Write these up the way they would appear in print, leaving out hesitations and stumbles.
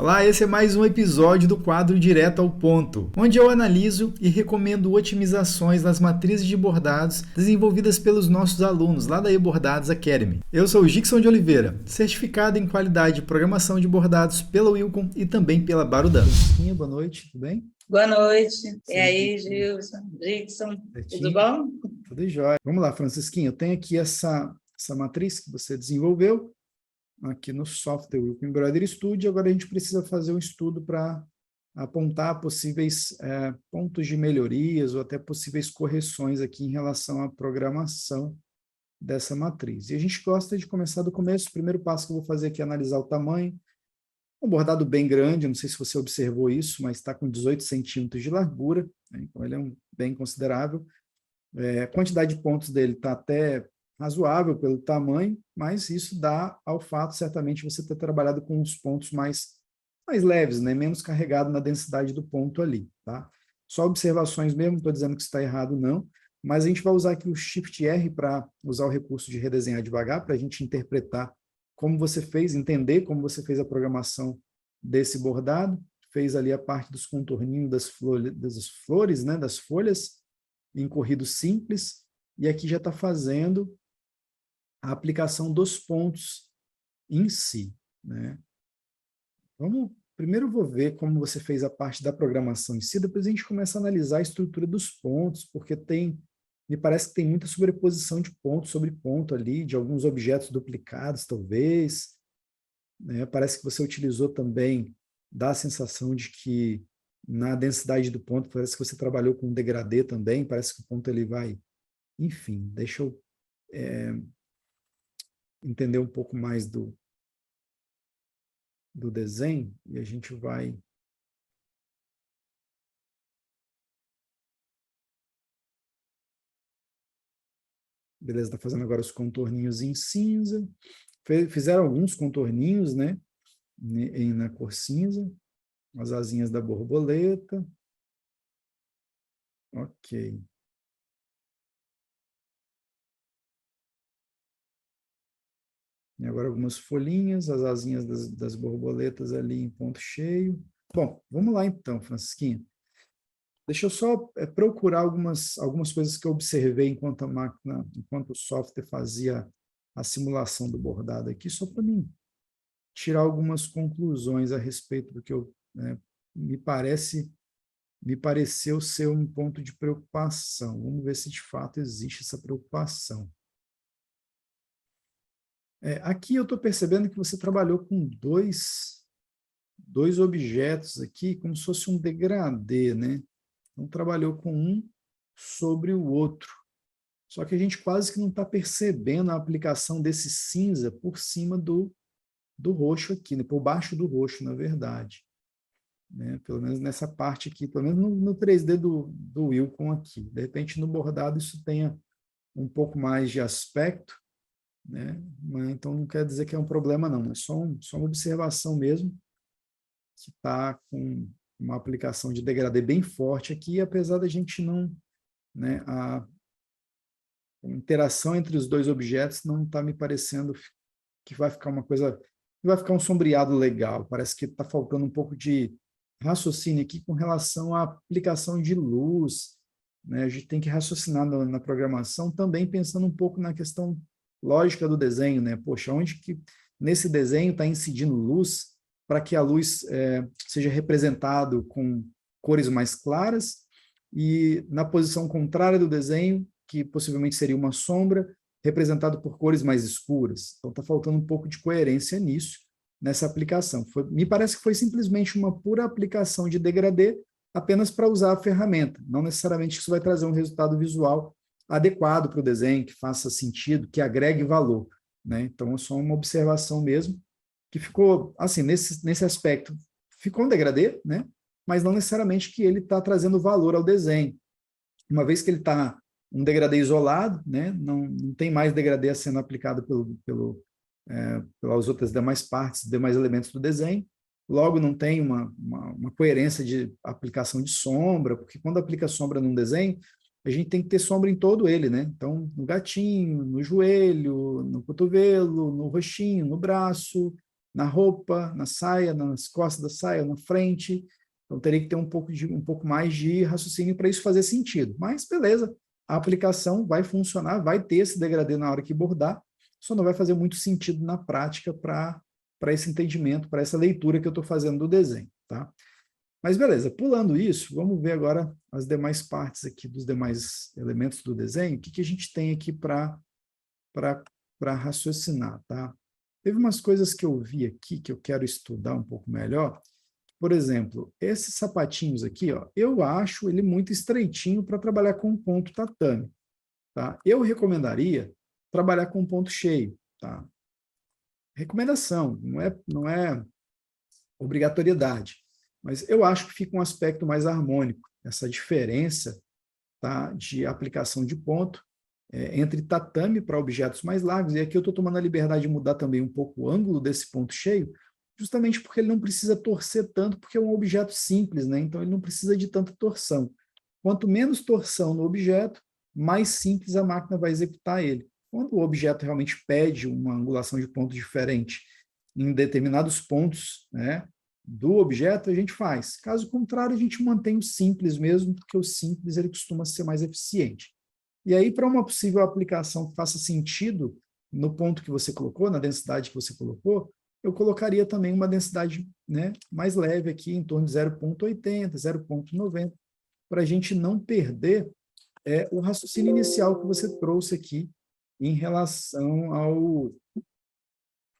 Olá, esse é mais um episódio do quadro Direto ao Ponto, onde eu analiso e recomendo otimizações nas matrizes de bordados desenvolvidas pelos nossos alunos lá da eBordados Academy. Eu sou o Gixson de Oliveira, certificado em qualidade de programação de bordados pela Wilcom e também pela Barudan. Boa noite, tudo bem? Boa noite. E aí, Gilson, Dixon, tudo bom? Tudo jóia. Vamos lá, Francisquinho, eu tenho aqui essa matriz que você desenvolveu aqui no software Wilcom Embroidery Studio. Agora a gente precisa fazer um estudo para apontar possíveis pontos de melhorias ou até possíveis correções aqui em relação à programação dessa matriz. E a gente gosta de começar do começo. O primeiro passo que eu vou fazer aqui é analisar o tamanho. Um bordado bem grande, não sei se você observou isso, mas está com 18 centímetros de largura, né? Então ele é bem considerável. A quantidade de pontos dele está até razoável pelo tamanho, mas isso dá ao fato, certamente, você ter trabalhado com os pontos mais leves, né? Menos carregado na densidade do ponto ali. Tá? Só observações mesmo, não estou dizendo que está errado, não, mas a gente vai usar aqui o Shift R para usar o recurso de redesenhar devagar, para a gente interpretar como você fez, entender como você fez a programação desse bordado, fez ali a parte dos contorninhos das flores, né? Das folhas, em corrido simples, e aqui já está fazendo a aplicação dos pontos em si, né? Primeiro eu vou ver como você fez a parte da programação em si, depois a gente começa a analisar a estrutura dos pontos, porque me parece que tem muita sobreposição de ponto sobre ponto ali, de alguns objetos duplicados, talvez, né? Parece que você utilizou também, dá a sensação de que na densidade do ponto, parece que você trabalhou com degradê também, parece que o ponto ele vai... Enfim, deixa eu entender um pouco mais do desenho e a gente vai... Beleza, está fazendo agora os contorninhos em cinza. Fizeram alguns contorninhos, né, na cor cinza, as asinhas da borboleta. Ok. E agora algumas folhinhas, as asinhas das borboletas ali em ponto cheio. Bom, vamos lá então, Francisquinha. Deixa eu só procurar algumas coisas que eu observei enquanto a máquina, enquanto o software fazia a simulação do bordado aqui, só para mim tirar algumas conclusões a respeito do que me pareceu ser um ponto de preocupação. Vamos ver se de fato existe essa preocupação. Aqui eu estou percebendo que você trabalhou com dois objetos aqui, como se fosse um degradê, né? Então, trabalhou com um sobre o outro. Só que a gente quase que não está percebendo a aplicação desse cinza por cima do roxo aqui, né? Por baixo do roxo, na verdade. Né? Pelo menos nessa parte aqui, pelo menos no 3D do Wilcom aqui. De repente, no bordado, isso tenha um pouco mais de aspecto, né? Mas, então, não quer dizer que é um problema, não. É só uma observação mesmo, que está com uma aplicação de degradê bem forte aqui, apesar da gente não... Né, a interação entre os dois objetos não está me parecendo que vai ficar uma coisa... vai ficar um sombreado legal. Parece que está faltando um pouco de raciocínio aqui com relação à aplicação de luz, né? A gente tem que raciocinar na programação também pensando um pouco na questão lógica do desenho, né? Poxa, onde que nesse desenho está incidindo luz para que a luz seja representado com cores mais claras e na posição contrária do desenho, que possivelmente seria uma sombra, representado por cores mais escuras. Então está faltando um pouco de coerência nisso, nessa aplicação. Me parece que foi simplesmente uma pura aplicação de degradê apenas para usar a ferramenta. Não necessariamente isso vai trazer um resultado visual adequado para o desenho, que faça sentido, que agregue valor, né? Então é só uma observação mesmo, que ficou, assim, nesse aspecto, ficou um degradê, né? Mas não necessariamente que ele está trazendo valor ao desenho. Uma vez que ele está um degradê isolado, né? Não tem mais degradê sendo aplicado pelas outras demais partes, demais elementos do desenho, logo não tem uma coerência de aplicação de sombra, porque quando aplica sombra num desenho, a gente tem que ter sombra em todo ele, né? Então, no gatinho, no joelho, no cotovelo, no roxinho, no braço, na roupa, na saia, nas costas da saia, na frente. Então, teria que ter um pouco mais de raciocínio para isso fazer sentido. Mas, beleza, a aplicação vai funcionar, vai ter esse degradê na hora que bordar, só não vai fazer muito sentido na prática para esse entendimento, para essa leitura que eu estou fazendo do desenho, tá? Mas beleza, pulando isso, vamos ver agora as demais partes aqui dos demais elementos do desenho, o que a gente tem aqui para raciocinar, tá? Teve umas coisas que eu vi aqui que eu quero estudar um pouco melhor. Por exemplo, esses sapatinhos aqui, ó, eu acho ele muito estreitinho para trabalhar com ponto tatame, tá? Eu recomendaria trabalhar com ponto cheio, tá? Recomendação, não é obrigatoriedade, mas eu acho que fica um aspecto mais harmônico, essa diferença, tá, de aplicação de ponto entre tatame para objetos mais largos, e aqui eu estou tomando a liberdade de mudar também um pouco o ângulo desse ponto cheio, justamente porque ele não precisa torcer tanto, porque é um objeto simples, né? Então ele não precisa de tanta torção. Quanto menos torção no objeto, mais simples a máquina vai executar ele. Quando o objeto realmente pede uma angulação de ponto diferente em determinados pontos, né, do objeto, a gente faz. Caso contrário, a gente mantém o simples mesmo, porque o simples ele costuma ser mais eficiente. E aí, para uma possível aplicação que faça sentido no ponto que você colocou, na densidade que você colocou, eu colocaria também uma densidade, né, mais leve aqui, em torno de 0,80, 0,90, para a gente não perder o raciocínio inicial que você trouxe aqui em relação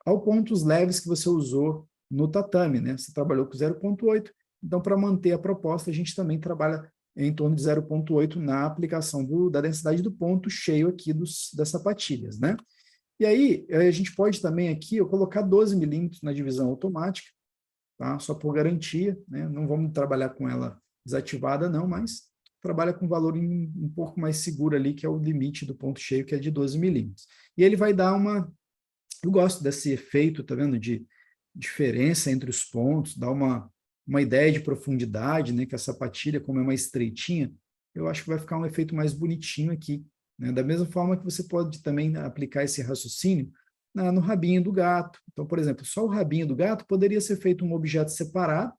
ao pontos leves que você usou no tatame, né? Você trabalhou com 0,8, então, para manter a proposta, a gente também trabalha em torno de 0,8 na aplicação da densidade do ponto cheio aqui das sapatilhas, né? E aí, a gente pode também aqui eu colocar 12 milímetros na divisão automática, tá? Só por garantia, né? Não vamos trabalhar com ela desativada, não, mas trabalha com valor um pouco mais seguro ali, que é o limite do ponto cheio, que é de 12 milímetros. E ele vai dar eu gosto desse efeito, tá vendo, de diferença entre os pontos, dá uma ideia de profundidade, né, que a sapatilha, como é mais estreitinha, eu acho que vai ficar um efeito mais bonitinho aqui, né? Da mesma forma que você pode também aplicar esse raciocínio no rabinho do gato. Então, por exemplo, só o rabinho do gato poderia ser feito um objeto separado,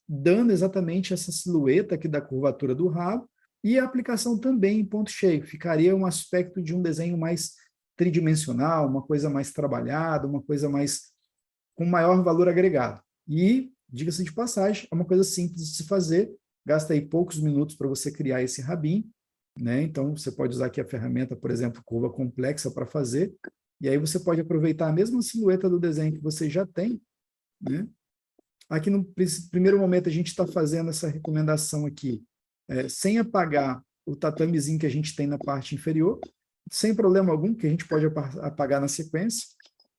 dando exatamente essa silhueta aqui da curvatura do rabo, e a aplicação também em ponto cheio. Ficaria um aspecto de um desenho mais tridimensional, uma coisa mais trabalhada, uma coisa mais com maior valor agregado. E, diga-se de passagem, é uma coisa simples de se fazer, gasta aí poucos minutos para você criar esse rabinho, né? Então, você pode usar aqui a ferramenta, por exemplo, curva complexa para fazer, e aí você pode aproveitar a mesma silhueta do desenho que você já tem, né? Aqui no primeiro momento a gente está fazendo essa recomendação aqui, sem apagar o tatamezinho que a gente tem na parte inferior, sem problema algum, que a gente pode apagar na sequência,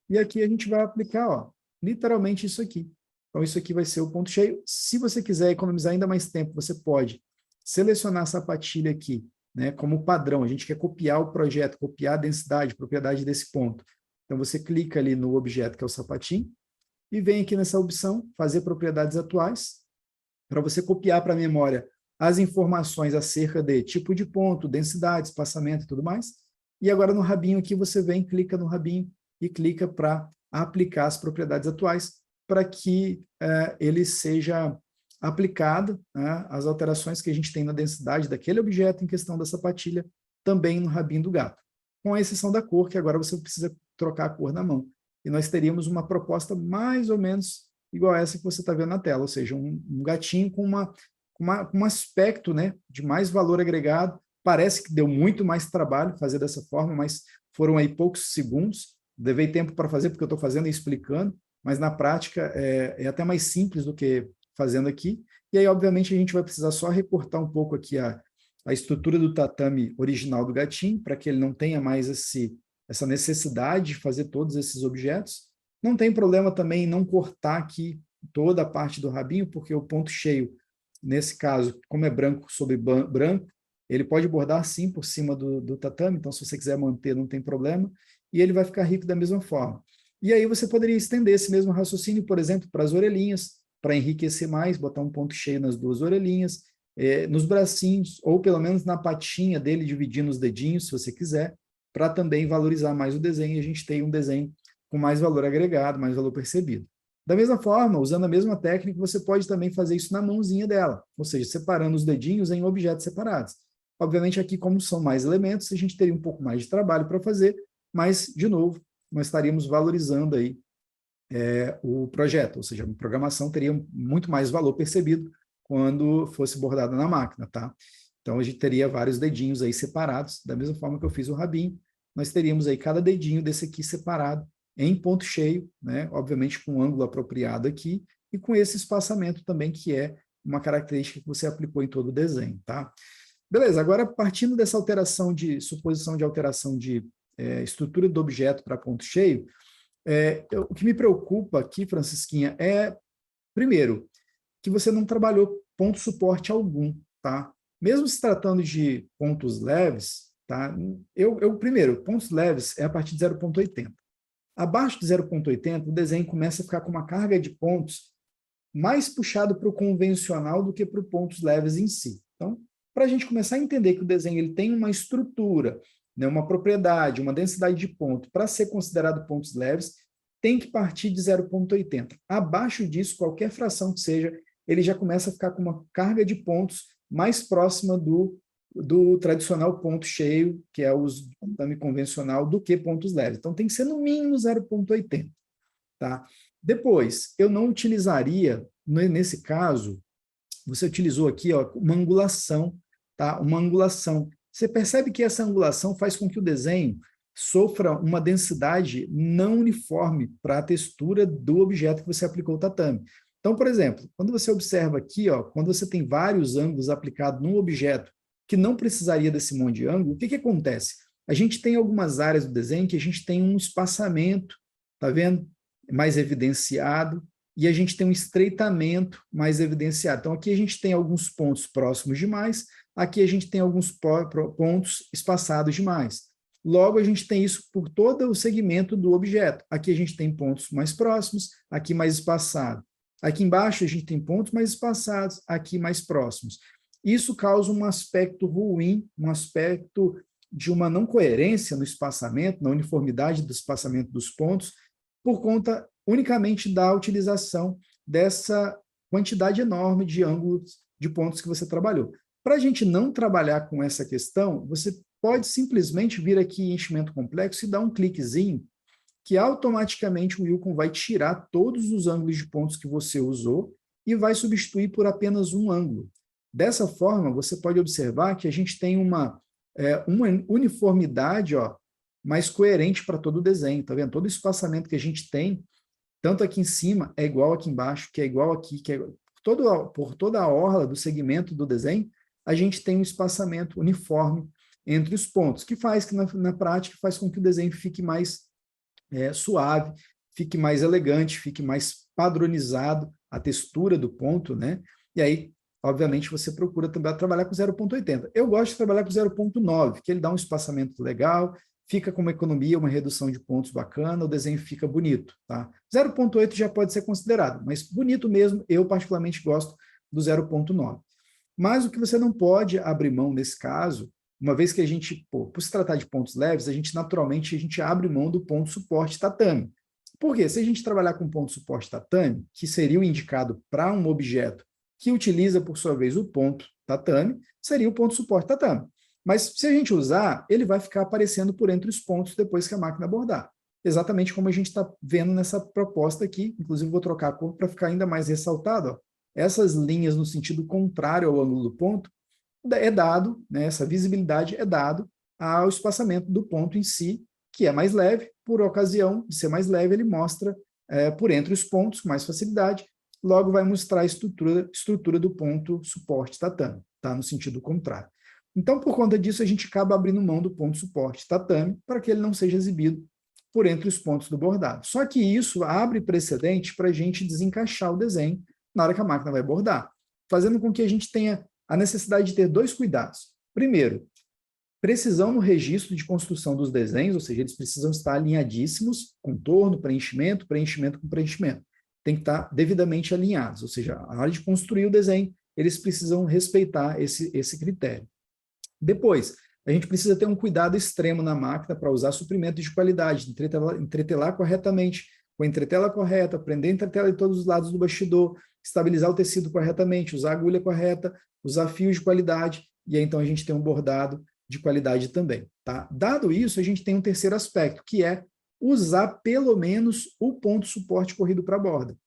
e aqui a gente vai aplicar, ó, literalmente isso aqui. Então, isso aqui vai ser o ponto cheio. Se você quiser economizar ainda mais tempo, você pode selecionar a sapatilha aqui, né, como padrão. A gente quer copiar o projeto, copiar a densidade, propriedade desse ponto. Então, você clica ali no objeto, que é o sapatinho, e vem aqui nessa opção, fazer propriedades atuais, para você copiar para a memória as informações acerca de tipo de ponto, densidade, espaçamento e tudo mais. E agora no rabinho aqui você vem, clica no rabinho e clica para aplicar as propriedades atuais, para que ele seja aplicado, né, as alterações que a gente tem na densidade daquele objeto em questão da sapatilha, também no rabinho do gato. Com a exceção da cor, que agora você precisa trocar a cor na mão. E nós teríamos uma proposta mais ou menos igual a essa que você está vendo na tela, ou seja, um gatinho com um aspecto, né, de mais valor agregado. Parece que deu muito mais trabalho fazer dessa forma, mas foram aí poucos segundos. Levei tempo para fazer, porque eu estou fazendo e explicando, mas na prática é até mais simples do que fazendo aqui. E aí, obviamente, a gente vai precisar só recortar um pouco aqui a estrutura do tatame original do gatinho, para que ele não tenha mais essa necessidade de fazer todos esses objetos. Não tem problema também em não cortar aqui toda a parte do rabinho, porque o ponto cheio, nesse caso, como é branco sobre branco, ele pode bordar sim por cima do tatame, então se você quiser manter, não tem problema, e ele vai ficar rico da mesma forma. E aí você poderia estender esse mesmo raciocínio, por exemplo, para as orelhinhas, para enriquecer mais, botar um ponto cheio nas duas orelhinhas, nos bracinhos, ou pelo menos na patinha dele, dividindo os dedinhos, se você quiser, para também valorizar mais o desenho, e a gente tem um desenho com mais valor agregado, mais valor percebido. Da mesma forma, usando a mesma técnica, você pode também fazer isso na mãozinha dela, ou seja, separando os dedinhos em objetos separados. Obviamente, aqui, como são mais elementos, a gente teria um pouco mais de trabalho para fazer, mas, de novo, nós estaríamos valorizando aí o projeto, ou seja, a programação teria muito mais valor percebido quando fosse bordada na máquina, tá? Então, a gente teria vários dedinhos aí separados, da mesma forma que eu fiz o rabinho, nós teríamos aí cada dedinho desse aqui separado em ponto cheio, né? Obviamente com um ângulo apropriado aqui, e com esse espaçamento também, que é uma característica que você aplicou em todo o desenho, tá? Beleza, agora partindo dessa alteração de, suposição de alteração de estrutura do objeto para ponto cheio, o que me preocupa aqui, Francisquinha, é, primeiro, que você não trabalhou ponto suporte algum, tá? Mesmo se tratando de pontos leves, tá? Primeiro, pontos leves é a partir de 0,80. Abaixo de 0,80, o desenho começa a ficar com uma carga de pontos mais puxado para o convencional do que para os pontos leves em si. Então, para a gente começar a entender que o desenho ele tem uma estrutura, né, uma propriedade, uma densidade de ponto, para ser considerado pontos leves, tem que partir de 0,80. Abaixo disso, qualquer fração que seja, ele já começa a ficar com uma carga de pontos mais próxima do tradicional ponto cheio, que é o tatame convencional, do que pontos leves. Então, tem que ser no mínimo 0,80. Tá? Depois, eu não utilizaria, nesse caso, você utilizou aqui uma angulação, tá? Uma angulação. Você percebe que essa angulação faz com que o desenho sofra uma densidade não uniforme para a textura do objeto que você aplicou o tatame. Então, por exemplo, quando você observa aqui, quando você tem vários ângulos aplicados num objeto que não precisaria desse monte de ângulo, o que acontece? A gente tem algumas áreas do desenho que a gente tem um espaçamento, tá vendo? Mais evidenciado, e a gente tem um estreitamento mais evidenciado. Então, aqui a gente tem alguns pontos próximos demais, aqui a gente tem alguns pontos espaçados demais. Logo, a gente tem isso por todo o segmento do objeto. Aqui a gente tem pontos mais próximos, aqui mais espaçado. Aqui embaixo a gente tem pontos mais espaçados, aqui mais próximos. Isso causa um aspecto ruim, um aspecto de uma não coerência no espaçamento, na uniformidade do espaçamento dos pontos, por conta unicamente da utilização dessa quantidade enorme de ângulos de pontos que você trabalhou. Para a gente não trabalhar com essa questão, você pode simplesmente vir aqui em enchimento complexo e dar um cliquezinho, que automaticamente o Wilcon vai tirar todos os ângulos de pontos que você usou e vai substituir por apenas um ângulo. Dessa forma, você pode observar que a gente tem uma uniformidade mais coerente para todo o desenho, tá vendo? Todo o espaçamento que a gente tem, tanto aqui em cima, é igual aqui embaixo, que é igual aqui, que é por toda a orla do segmento do desenho, a gente tem um espaçamento uniforme entre os pontos, que faz que na prática faz com que o desenho fique mais suave, fique mais elegante, fique mais padronizado a textura do ponto, né? E aí, obviamente, você procura também trabalhar com 0,80. Eu gosto de trabalhar com 0,9, que ele dá um espaçamento legal, fica com uma economia, uma redução de pontos bacana, o desenho fica bonito, tá? 0,8 já pode ser considerado, mas bonito mesmo, eu particularmente gosto do 0,9. Mas o que você não pode abrir mão nesse caso, uma vez que a gente, por se tratar de pontos leves, naturalmente a gente abre mão do ponto suporte tatame. Por quê? Se a gente trabalhar com ponto suporte tatame, que seria o indicado para um objeto que utiliza, por sua vez, o ponto tatame, seria o ponto suporte tatame. Mas se a gente usar, ele vai ficar aparecendo por entre os pontos depois que a máquina abordar. Exatamente como a gente está vendo nessa proposta aqui. Inclusive, vou trocar a cor para ficar ainda mais ressaltado. Essas linhas no sentido contrário ao ângulo do ponto, é dado, né, essa visibilidade é dado ao espaçamento do ponto em si, que é mais leve. Por ocasião de ser mais leve, ele mostra por entre os pontos com mais facilidade. Logo, vai mostrar a estrutura do ponto suporte tatame, tá? No sentido contrário. Então, por conta disso, a gente acaba abrindo mão do ponto suporte tatame para que ele não seja exibido por entre os pontos do bordado. Só que isso abre precedente para a gente desencaixar o desenho na hora que a máquina vai bordar, fazendo com que a gente tenha a necessidade de ter dois cuidados. Primeiro, precisão no registro de construção dos desenhos, ou seja, eles precisam estar alinhadíssimos, contorno, preenchimento, preenchimento com preenchimento. Tem que estar devidamente alinhados, ou seja, na hora de construir o desenho, eles precisam respeitar esse critério. Depois, a gente precisa ter um cuidado extremo na máquina para usar suprimentos de qualidade, entretelar corretamente com a entretela correta, prender a entretela de todos os lados do bastidor, estabilizar o tecido corretamente, usar a agulha correta, usar fios de qualidade, e aí então a gente tem um bordado de qualidade também. Tá? Dado isso, a gente tem um terceiro aspecto, que é usar pelo menos o ponto suporte corrido para a borda.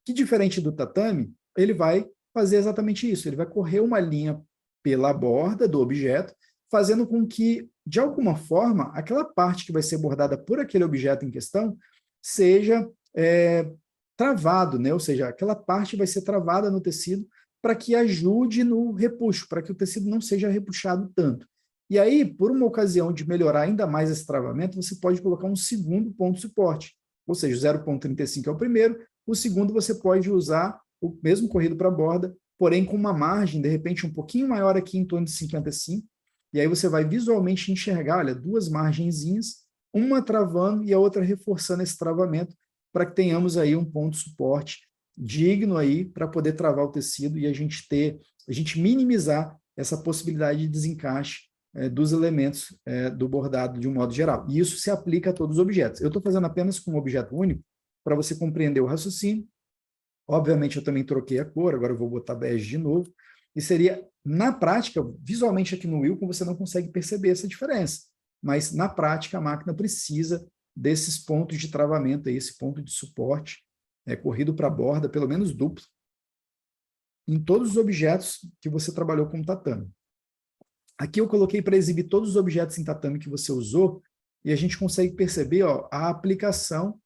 Que diferente do tatame, ele vai fazer exatamente isso, ele vai correr uma linha pela borda do objeto, fazendo com que, de alguma forma, aquela parte que vai ser bordada por aquele objeto em questão seja travado, né? Ou seja, aquela parte vai ser travada no tecido para que ajude no repuxo, para que o tecido não seja repuxado tanto. E aí, por uma ocasião de melhorar ainda mais esse travamento, você pode colocar um segundo ponto de suporte, ou seja, 0,35 é o primeiro, o segundo você pode usar o mesmo corrido para a borda, porém com uma margem, de repente, um pouquinho maior aqui, em torno de 55, e aí você vai visualmente enxergar, olha, duas margenzinhas, uma travando e a outra reforçando esse travamento, para que tenhamos aí um ponto de suporte digno aí para poder travar o tecido e a gente minimizar essa possibilidade de desencaixe dos elementos do bordado de um modo geral. E isso se aplica a todos os objetos. Eu estou fazendo apenas com um objeto único, para você compreender o raciocínio. Obviamente, eu também troquei a cor, agora eu vou botar bege de novo, e seria, na prática, visualmente aqui no Wilcon, você não consegue perceber essa diferença, mas na prática a máquina precisa desses pontos de travamento, aí, esse ponto de suporte, corrido para a borda, pelo menos duplo, em todos os objetos que você trabalhou com tatame. Aqui eu coloquei para exibir todos os objetos em tatame que você usou, e a gente consegue perceber a aplicação,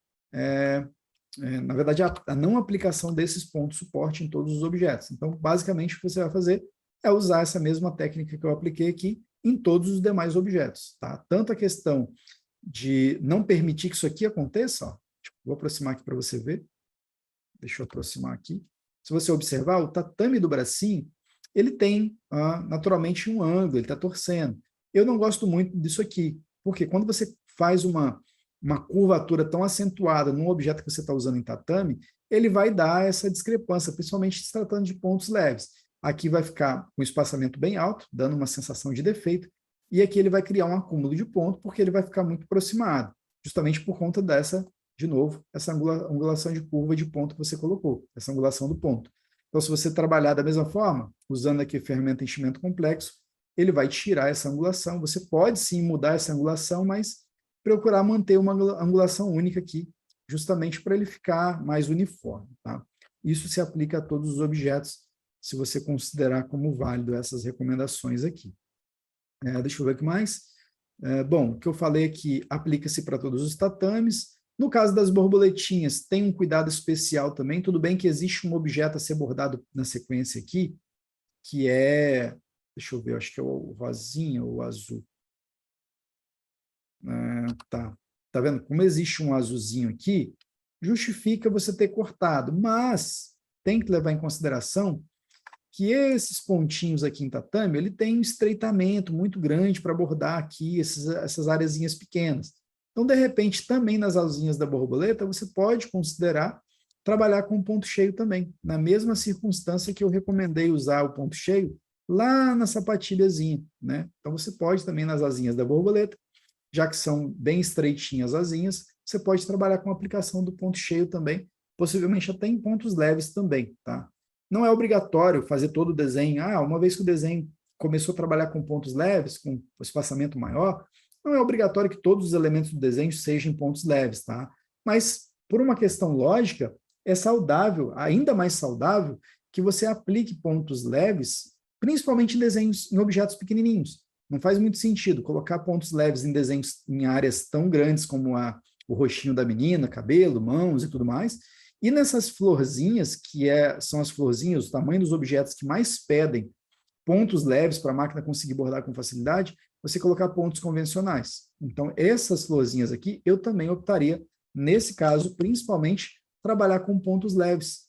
na verdade, a não aplicação desses pontos de suporte em todos os objetos. Então, basicamente, o que você vai fazer é usar essa mesma técnica que eu apliquei aqui em todos os demais objetos. Tá? Tanto a questão de não permitir que isso aqui aconteça, ó, vou aproximar aqui para você ver. Deixa eu aproximar aqui. Se você observar, o tatame do bracinho, ele tem, naturalmente, um ângulo, ele está torcendo. Eu não gosto muito disso aqui, porque quando você faz uma curvatura tão acentuada num objeto que você está usando em tatame, ele vai dar essa discrepância, principalmente se tratando de pontos leves. Aqui vai ficar um espaçamento bem alto, dando uma sensação de defeito, e aqui ele vai criar um acúmulo de ponto, porque ele vai ficar muito aproximado, justamente por conta dessa, de novo, essa angulação de curva de ponto que você colocou, essa angulação do ponto. Então, se você trabalhar da mesma forma, usando aqui ferramenta enchimento complexo, ele vai tirar essa angulação. Você pode sim mudar essa angulação, mas procurar manter uma angulação única aqui, justamente para ele ficar mais uniforme. Tá? Isso se aplica a todos os objetos, se você considerar como válido essas recomendações aqui. Deixa eu ver o que mais. Bom, o que eu falei aqui aplica-se para todos os tatames. No caso das borboletinhas, tem um cuidado especial também. Tudo bem que existe um objeto a ser bordado na sequência aqui, que é, deixa eu ver, acho que é o rosinha ou o azul. Tá vendo? Como existe um azulzinho aqui, justifica você ter cortado, mas tem que levar em consideração que esses pontinhos aqui em tatame, ele tem um estreitamento muito grande para bordar aqui essas areazinhas pequenas. Então, de repente, também nas asinhas da borboleta, você pode considerar trabalhar com ponto cheio também, na mesma circunstância que eu recomendei usar o ponto cheio lá na sapatilhazinha, né? Então, você pode também nas asinhas da borboleta, já que são bem estreitinhas as asinhas, você pode trabalhar com a aplicação do ponto cheio também, possivelmente até em pontos leves também, tá? Não é obrigatório fazer todo o desenho, uma vez que o desenho começou a trabalhar com pontos leves, com espaçamento maior, não é obrigatório que todos os elementos do desenho sejam em pontos leves, tá? Mas, por uma questão lógica, é saudável, ainda mais saudável, que você aplique pontos leves, principalmente em desenhos, em objetos pequenininhos. Não faz muito sentido colocar pontos leves em desenhos em áreas tão grandes como o roxinho da menina, cabelo, mãos e tudo mais, e nessas florzinhas, que são as florzinhas, o tamanho dos objetos que mais pedem pontos leves para a máquina conseguir bordar com facilidade, você colocar pontos convencionais. Então, essas florzinhas aqui, eu também optaria, nesse caso, principalmente, trabalhar com pontos leves.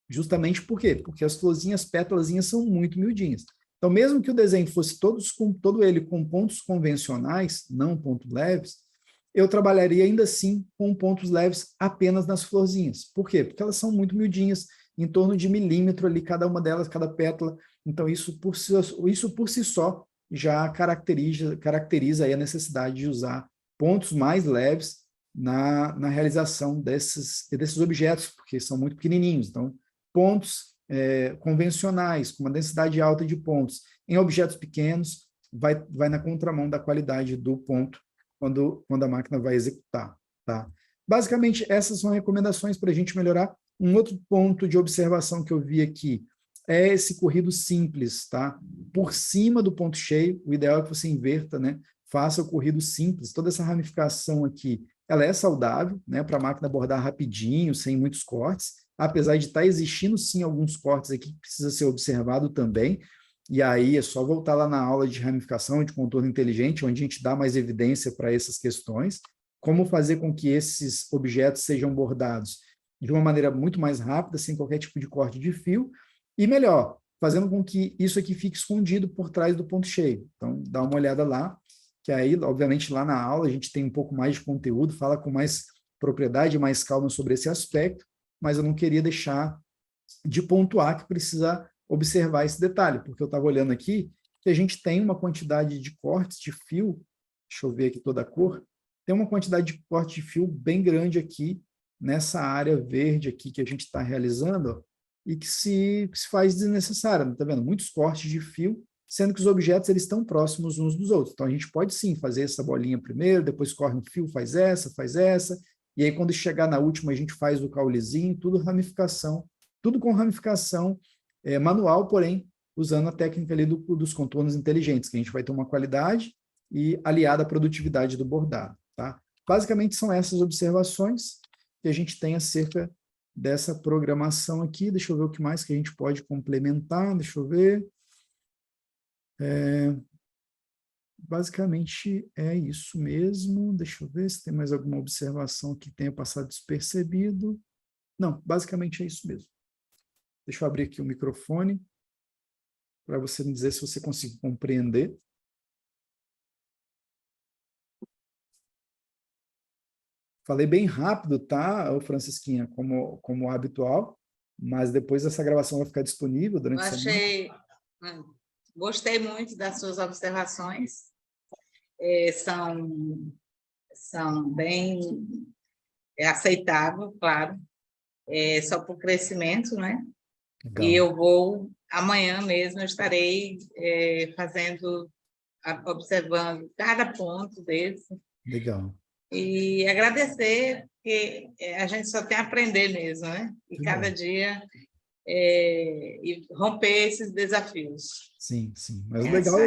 Justamente por quê? Porque as florzinhas, pétalazinhas, são muito miudinhas. Então, mesmo que o desenho fosse todo ele com pontos convencionais, não pontos leves, eu trabalharia ainda assim com pontos leves apenas nas florzinhas. Por quê? Porque elas são muito miudinhas, em torno de milímetro ali, cada uma delas, cada pétala. Então, isso por si só já caracteriza aí a necessidade de usar pontos mais leves na realização desses objetos, porque são muito pequenininhos. Então, pontos convencionais, com uma densidade alta de pontos, em objetos pequenos, vai na contramão da qualidade do ponto quando a máquina vai executar. Tá? Basicamente, essas são recomendações para a gente melhorar. Um outro ponto de observação que eu vi aqui é esse corrido simples, tá? Por cima do ponto cheio, o ideal é que você inverta, né? Faça o corrido simples. Toda essa ramificação aqui, ela é saudável, né? Para a máquina bordar rapidinho, sem muitos cortes, apesar de estar existindo, sim, alguns cortes aqui que precisa ser observado também. E aí é só voltar lá na aula de ramificação, de contorno inteligente, onde a gente dá mais evidência para essas questões. Como fazer com que esses objetos sejam bordados de uma maneira muito mais rápida, sem qualquer tipo de corte de fio, e melhor, fazendo com que isso aqui fique escondido por trás do ponto cheio. Então, dá uma olhada lá, que aí, obviamente, lá na aula a gente tem um pouco mais de conteúdo, fala com mais propriedade, mais calma sobre esse aspecto, mas eu não queria deixar de pontuar que precisa observar esse detalhe, porque eu estava olhando aqui que a gente tem uma quantidade de cortes de fio, deixa eu ver aqui toda a cor, tem uma quantidade de corte de fio bem grande aqui, nessa área verde aqui que a gente está realizando, ó, e que se faz desnecessária, tá vendo? Muitos cortes de fio, sendo que os objetos eles estão próximos uns dos outros. Então, a gente pode sim fazer essa bolinha primeiro, depois corre um fio, faz essa, e aí quando chegar na última a gente faz o caulezinho, tudo ramificação, tudo com ramificação manual, porém, usando a técnica ali dos contornos inteligentes, que a gente vai ter uma qualidade e aliada à produtividade do bordado, tá? Basicamente são essas observações que a gente tem acerca dessa programação aqui. Deixa eu ver o que mais que a gente pode complementar, deixa eu ver. Basicamente é isso mesmo. Deixa eu ver se tem mais alguma observação que tenha passado despercebido. Não, basicamente é isso mesmo. Deixa eu abrir aqui o microfone para você me dizer se você conseguiu compreender. Falei bem rápido, tá, Francisquinha, como habitual, mas depois essa gravação vai ficar disponível durante a semana. Gostei muito das suas observações, são bem aceitáveis, claro, só para o crescimento, né? Legal. E amanhã mesmo, eu estarei observando cada ponto desse. Legal. E agradecer, porque a gente só tem a aprender mesmo, né? E cada dia e romper esses desafios. Sim, sim. Mas o legal,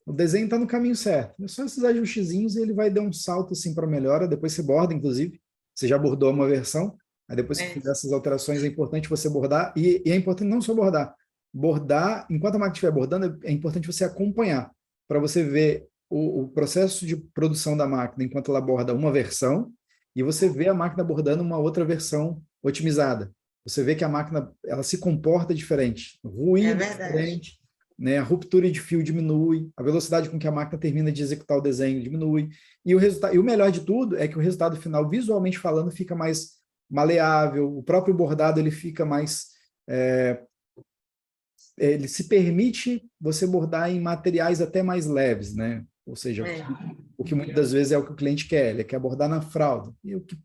o desenho está no caminho certo. É só esses ajustezinhos e ele vai dar um salto assim para melhora. Depois você borda, inclusive. Você já bordou uma versão, aí depois que fizer essas alterações é importante você bordar. E é importante não só bordar. Bordar, enquanto a máquina estiver bordando, é importante você acompanhar, para você ver o processo de produção da máquina enquanto ela borda uma versão, e você vê a máquina bordando uma outra versão otimizada. Você vê que a máquina ela se comporta diferente, ruído diferente, né? A ruptura de fio diminui, a velocidade com que a máquina termina de executar o desenho diminui, e o melhor de tudo é que o resultado final, visualmente falando, fica mais maleável, o próprio bordado ele fica mais... ele se permite você bordar em materiais até mais leves, né? Ou seja, o que muitas das vezes é o que o cliente quer, ele quer bordar na fralda. E o que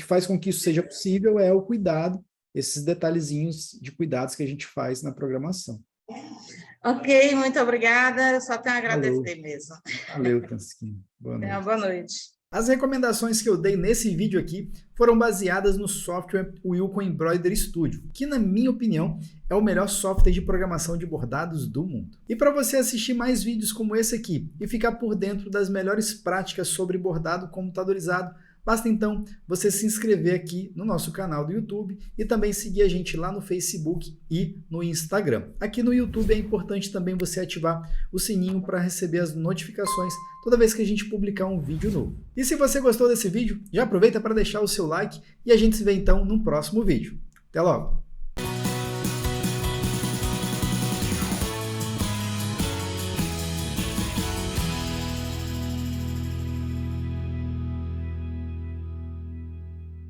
faz com que isso seja possível é o cuidado, esses detalhezinhos de cuidados que a gente faz na programação. Ok, muito obrigada. Eu só tenho a agradecer mesmo. Valeu, Francisquinha. Boa noite. Boa noite. As recomendações que eu dei nesse vídeo aqui foram baseadas no software Wilcon Embroidery Studio, que, na minha opinião, é o melhor software de programação de bordados do mundo. E para você assistir mais vídeos como esse aqui e ficar por dentro das melhores práticas sobre bordado computadorizado, basta então você se inscrever aqui no nosso canal do YouTube e também seguir a gente lá no Facebook e no Instagram. Aqui no YouTube é importante também você ativar o sininho para receber as notificações toda vez que a gente publicar um vídeo novo. E se você gostou desse vídeo, já aproveita para deixar o seu like e a gente se vê então no próximo vídeo. Até logo!